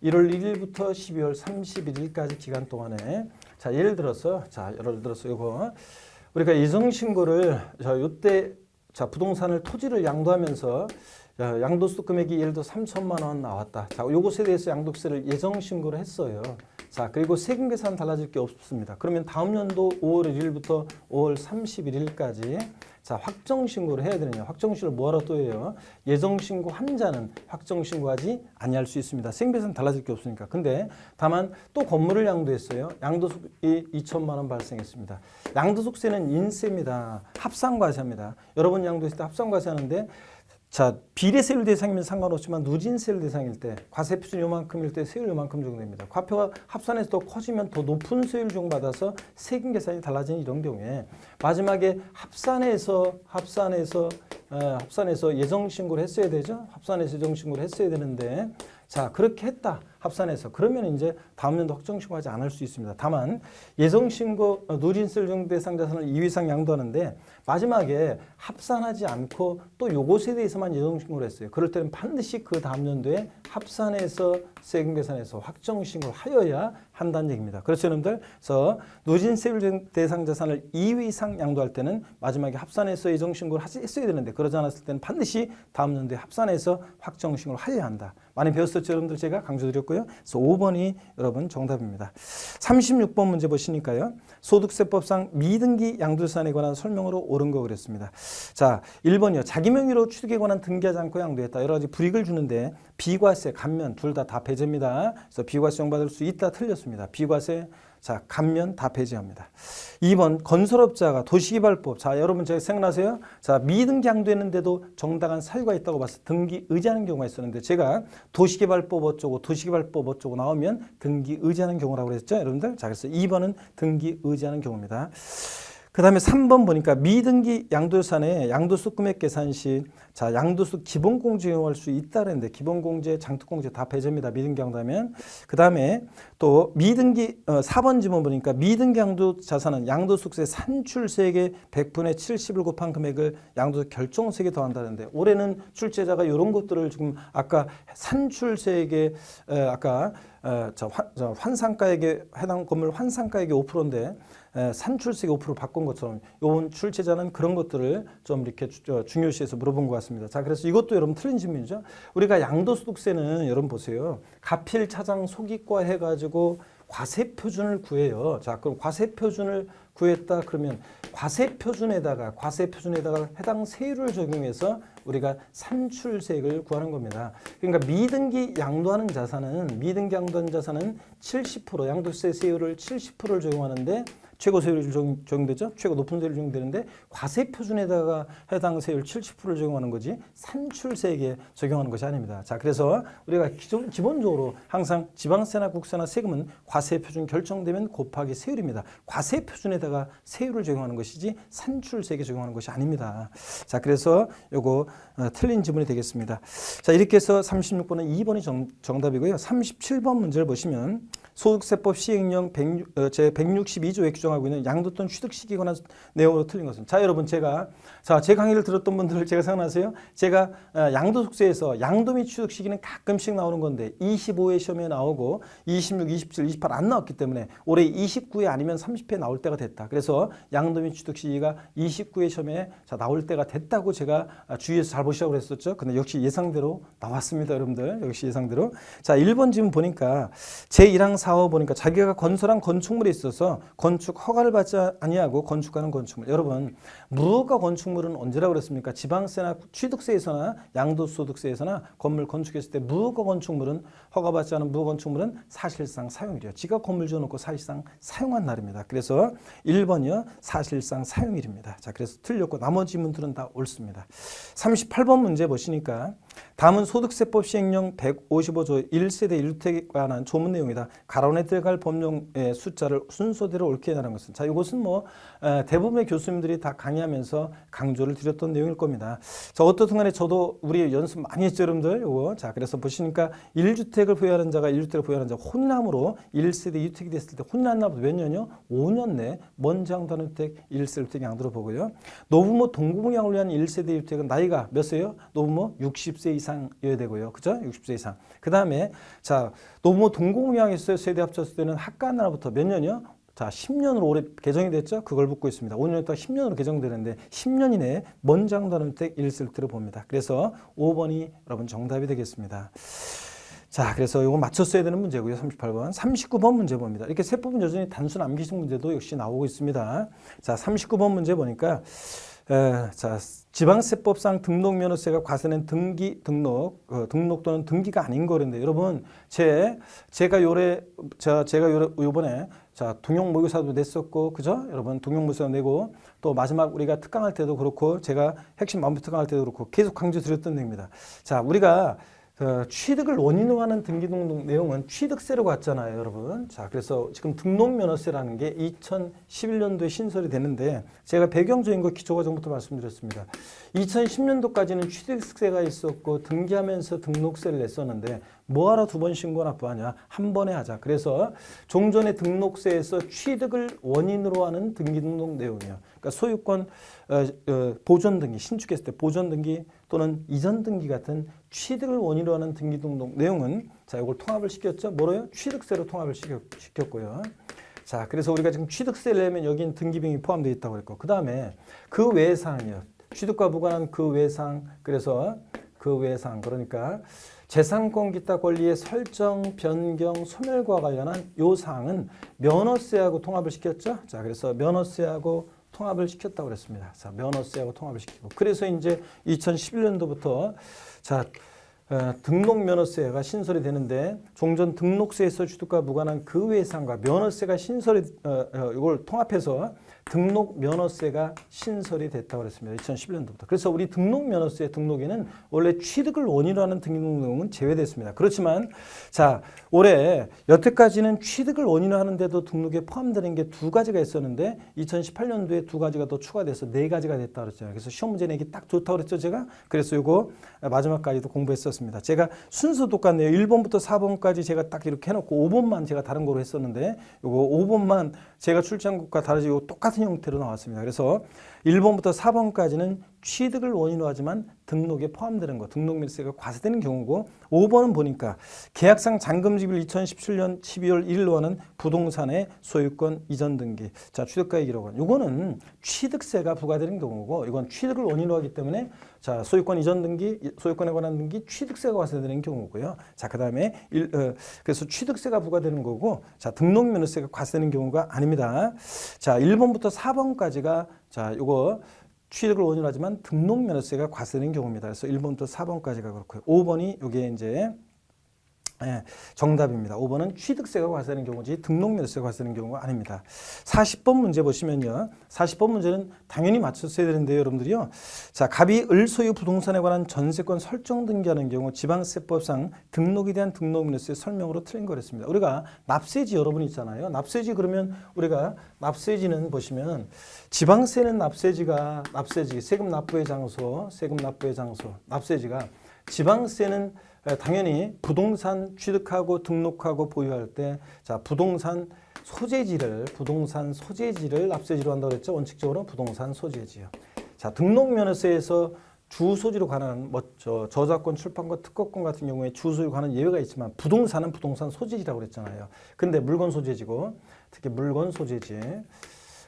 1일부터 12월 31일까지 기간 동안에 자, 예를 들어서 이거 우리가 예정 신고를 이때 자, 부동산을 토지를 양도하면서 양도소득 금액이 예를 들어 3천만 원 나왔다. 자, 요것에 대해서 양도세를 예정 신고를 했어요. 자, 그리고 세금 계산 달라질 게 없습니다. 그러면 다음 연도 5월 1일부터 5월 31일까지 자, 확정 신고를 해야 되느냐? 확정 신고를 뭐하러 또 해요? 예정 신고 한 자는 확정 신고하지 아니할 수 있습니다. 세금 계산 달라질 게 없으니까. 근데 다만 또 건물을 양도했어요. 양도소득이 2천만 원 발생했습니다. 양도소득세는 인세입니다. 합산과세입니다. 여러분 양도했을 때 합산과세하는데 자, 비례세율 대상이면 상관없지만 누진세율 대상일 때 과세표준 요만큼일 때 세율 요만큼 적용됩니다. 과표가 합산해서 더 커지면 더 높은 세율 적용받아서 세금 계산이 달라지는 이런 경우에 마지막에 합산해서 예정 신고를 했어야 되죠. 합산해서 예정 신고를 했어야 되는데 자, 그렇게 했다. 합산해서. 그러면 이제 다음 연도 확정신고하지 않을 수 있습니다. 다만 예정신고 누진세율 적용 대상 자산을 2회 이상 양도하는데 마지막에 합산하지 않고 또 요것에 대해서만 예정신고를 했어요. 그럴 때는 반드시 그 다음 연도에 합산해서 세금 계산해서 확정신고를 하여야 한다는 얘기입니다. 그렇죠, 여러분들? 그래서 누진세율 대상 자산을 2회 이상 양도할 때는 마지막에 합산해서 예정신고를 했어야 되는데 그러지 않았을 때는 반드시 다음 연도에 합산해서 확정신고를 하여야 한다. 많이 배웠었죠, 여러분들? 제가 강조드렸고요. 그래서 5번이 여러분 정답입니다. 36번 문제 보시니까요. 소득세법상 미등기 양도세산에 관한 설명으로 옳은 거 그랬습니다. 자, 1번이요. 자기 명의로 취득에 관한 등기하지 않고 양도했다. 여러 가지 불이익을 주는데 비과세, 감면 둘 다 배제입니다. 그래서 비과세 적용받을 수 있다. 틀렸습니다. 비과세 자, 감면 다 배제합니다. 2번 건설업자가 도시개발법. 자, 여러분 제가 생각나세요? 자, 미등기 양도했는데도 정당한 사유가 있다고 봐서 등기 의지하는 경우가 있었는데 제가 도시개발법 어쩌고 나오면 등기 의지하는 경우라고 그랬죠, 여러분들? 자, 그래서 2번은 등기 의지하는 경우입니다. 그 다음에 3번 보니까 미등기 양도세산에 양도소득 금액 계산 시 자, 양도소득 기본공제 적용할 수 있다는데 기본공제, 장특공제 다 배제입니다. 미등기 양도하면. 그 다음에 또 미등기 4번 지문 보니까 미등기 양도자산은 양도소득세 산출세액의 100분의 70을 곱한 금액을 양도소득 결정세액에 더한다는데 올해는 출제자가 이런 것들을 지금 아까 산출세액의 환산가액에 해당 건물 환산가액이 5%인데 산출세액 5% 바꾼 것처럼 요번 출제자는 그런 것들을 좀 이렇게 중요시해서 물어본 것 같습니다. 자, 그래서 이것도 여러분 틀린 질문이죠. 우리가 양도소득세는 여러분 보세요. 가필, 차장, 소기과 해가지고 과세표준을 구해요. 자, 그럼 과세표준을 구했다 그러면 과세표준에다가 해당 세율을 적용해서 우리가 산출세액을 구하는 겁니다. 그러니까 미등기 양도하는 자산은 70% 양도세 세율을 70%를 적용하는데 최고 세율이 적용되죠. 최고 높은 세율이 적용되는데 과세표준에다가 해당 세율 70%를 적용하는 거지 산출세액에 적용하는 것이 아닙니다. 자, 그래서 우리가 기본적으로 항상 지방세나 국세나 세금은 과세표준 결정되면 곱하기 세율입니다. 과세표준에다가 세율을 적용하는 것이지 산출세액에 적용하는 것이 아닙니다. 자, 그래서 요거 틀린 지문이 되겠습니다. 자, 이렇게 해서 36번은 2번이 정답이고요. 37번 문제를 보시면 소득세법 시행령 제 162조에 규정하고 있는 양도권 취득 시기에 관한 내용으로 틀린 것은 자 여러분 제 강의를 들었던 분들 제가 생각나세요? 제가 양도속세에서 양도 및 취득 시기는 가끔씩 나오는 건데 25회 시험에 나오고 26, 27, 28 안 나왔기 때문에 올해 29회 아니면 30회 나올 때가 됐다. 그래서 양도 및 취득 시기가 29회 시험에 나올 때가 됐다고 제가 주위에서 잘 보시라고 그랬었죠. 근데 역시 예상대로 나왔습니다, 여러분들. 역시 예상대로. 자, 1번 지금 보니까 제1항 4호 보니까 자기가 건설한 건축물에 있어서 건축 허가를 받지 아니하고 건축하는 건축물. 여러분, 무허가 건축물은 언제라고 그랬습니까? 지방세나 취득세에서나 양도소득세에서나 건물 건축했을 때 무허가 건축물은 허가받지 않은 무허가 건축물은 사실상 사용일이에요. 지가 건물 지어놓고 사실상 사용한 날입니다. 그래서 1번이요. 사실상 사용일입니다. 자, 그래서 틀렸고 나머지 문들은 다 옳습니다. 38번 문제 보시니까 다음은 소득세법 시행령 155조 1세대 1주택에 관한 조문 내용이다. 가론에 들어갈 법령의 숫자를 순서대로 옳게 해라는 것은 자, 이것은 대부분의 교수님들이 다 강의하면서 강조를 드렸던 내용일 겁니다. 자, 어떻든 간에 저도 우리 연습 많이 했죠, 여러분들. 요거. 자, 그래서 보시니까 1주택을 보유하는 자가 1주택을 보유하는 자 혼남으로 1세대 2주택이 됐을 때 혼난 날부터 몇 년이요? 5년 내 먼저 양도하는 주택 1세대 1주택 양도로 보고요. 노부모 동거부양을 위한 1세대 1주택은 나이가 몇 세요? 노부모 60세 이상이어야 되고요. 그죠? 60세 이상. 그 다음에 자, 노부모 동거부양했어요. 세대 합쳤을 때는 학가 날부터 몇 년이요? 자, 10년으로 올해 개정이 됐죠? 그걸 묻고 있습니다. 5년 있다가 10년으로 개정되는데 10년 이내에 먼저 양도하는 주택 1세대로 봅니다. 그래서 5번이 여러분 정답이 되겠습니다. 자, 그래서 이거 맞췄어야 되는 문제고요. 38번. 39번 문제 봅니다. 이렇게 세법은 여전히 단순 암기식 문제도 역시 나오고 있습니다. 자, 39번 문제 보니까 자, 지방세법상 등록면허세가 과세는 등록 또는 등기가 아닌 거인데 여러분 제가 요번에 자, 동용모의사도 냈었고 그죠? 여러분 동용모의사 내고 또 마지막 우리가 특강할 때도 그렇고 제가 핵심 만부 특강할 때도 그렇고 계속 강조드렸던 내용입니다. 자, 우리가 취득을 원인으로 하는 등기등록 내용은 취득세로 갔잖아요, 여러분. 자, 그래서 지금 등록면허세라는 게 2011년도에 신설이 되는데 제가 배경적인 거 기초과정부터 말씀드렸습니다. 2010년도까지는 취득세가 있었고 등기하면서 등록세를 냈었는데 뭐하러 두 번 신고 납부하냐? 한 번에 하자. 그래서 종전의 등록세에서 취득을 원인으로 하는 등기등록 내용이에요. 그러니까 소유권 보존 등기, 신축했을 때 보존 등기 또는 이전 등기 같은 취득을 원인으로 하는 등기등록 내용은 자, 이걸 통합을 시켰죠. 뭐로요? 취득세로 통합을 시켰고요. 자, 그래서 우리가 지금 취득세를 내면 여기는 등기비용이 포함되어 있다고 했고 그 다음에 그 외의 사항이요. 취득과 무관한 그 외의 사항. 그래서 그 외의 사항 그러니까 재산권 기타 권리의 설정, 변경, 소멸과 관련한 요 사항은 면허세하고 통합을 시켰죠. 자, 그래서 면허세하고 통합을 시켰다고 그랬습니다. 자, 면허세하고 통합을 시키고. 그래서 이제 2011년도부터 자, 등록 면허세가 신설이 되는데 종전 등록세에서 취득과 무관한 그 외의 사항과 면허세가 신설이 이걸 통합해서 등록 면허세가 신설이 됐다고 그랬습니다. 2011년도부터. 그래서 우리 등록 면허세 등록에는 원래 취득을 원인으로 하는 등록 내용은 제외됐습니다. 그렇지만 자, 올해 여태까지는 취득을 원인으로 하는데도 등록에 포함되는 게 두 가지가 있었는데 2018년도에 두 가지가 더 추가돼서 네 가지가 됐다고 그랬잖아요. 그래서 시험 문제 내기 딱 좋다고 그랬죠, 제가. 그래서 이거 마지막까지도 공부했었습니다. 제가 순서 똑같네요. 1번부터 4번까지 제가 딱 이렇게 해놓고 5번만 제가 다른 거로 했었는데 이거 5번만 제가 출제한것과 다르지 똑같은 형태로 나왔습니다. 그래서 1번부터 4번까지는 취득을 원인으로 하지만 등록에 포함되는 거, 등록면세가 과세되는 경우고 5번은 보니까 계약상 잔금지급을 2017년 12월 1일로 하는 부동산의 소유권 이전 등기, 자, 취득가액 1억 원. 이거는 취득세가 부과되는 경우고 이건 취득을 원인으로 하기 때문에 자, 소유권 이전 등기, 소유권에 관한 등기, 취득세가 과세되는 경우고요. 자, 그다음에 그래서 취득세가 부과되는 거고 자, 등록면허세가 과세되는 경우가 아닙니다. 자, 1번부터 4번까지가 자, 요거 취득을 원인으로 하지만 등록면허세가 과세되는 경우입니다. 그래서 1번부터 4번까지가 그렇고요. 5번이 이게 이제 정답입니다. 5번은 취득세가 과세되는 경우지 등록면허세가 과세되는 경우가 아닙니다. 40번 문제 보시면요. 40번 문제는 당연히 맞췄어야 되는데요, 여러분들이요. 자, 갑이 을 소유 부동산에 관한 전세권 설정 등기하는 경우 지방세법상 등록에 대한 등록면허세 설명으로 틀린 거랬습니다. 우리가 납세지 여러분 있잖아요. 납세지 그러면 우리가 납세지는 보시면 지방세는 납세지 세금 납부의 장소, 납세지가 지방세는 당연히 부동산 취득하고 등록하고 보유할 때 자, 부동산 소재지를 납세지로 한다고 그랬죠. 원칙적으로 부동산 소재지요. 자, 등록면허세에서 주소지로 관한 저작권, 출판권, 특허권 같은 경우에 주소지로 관한 예외가 있지만 부동산은 부동산 소재지라고 그랬잖아요. 근데 물건 소재지고 특히 물건 소재지.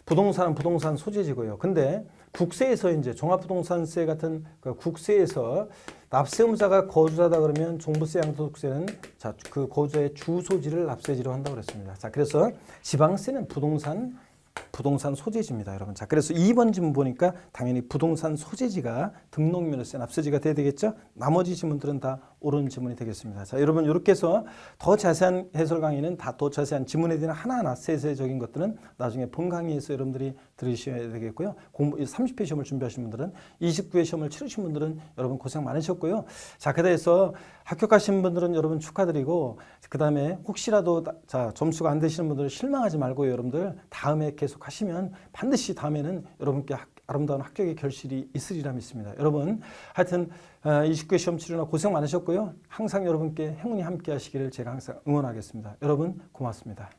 부동산은 부동산 소재지고요. 근데 국세에서 이제 종합부동산세 같은 그 국세에서 납세 의무자가 거주자다 그러면 종부세, 양도소득세는 자, 그 거주자의 주소지를 납세지로 한다고 그랬습니다. 자, 그래서 지방세는 부동산 소재지입니다, 여러분. 자, 그래서 2번 질문 보니까 당연히 부동산 소재지가 등록면허세 납세지가 돼야 되겠죠? 나머지 질문들은 다 옳은 질문이 되겠습니다. 자, 여러분 이렇게 해서 더 자세한 해설 강의는 더 자세한 지문에 대한 하나하나 세세적인 것들은 나중에 본 강의에서 여러분들이 들으셔야 되겠고요. 30회 시험을 준비하신 분들은 29회 시험을 치르신 분들은 여러분 고생 많으셨고요. 자, 그래서 합격하신 분들은 여러분 축하드리고 그다음에 혹시라도 자, 점수가 안 되시는 분들은 실망하지 말고요. 여러분들 다음에 계속 하시면 반드시 다음에는 여러분께 아름다운 합격의 결실이 있으리라 믿습니다. 여러분 하여튼 29회 시험 치르느라 고생 많으셨고요. 항상 여러분께 행운이 함께 하시기를 제가 항상 응원하겠습니다. 여러분 고맙습니다.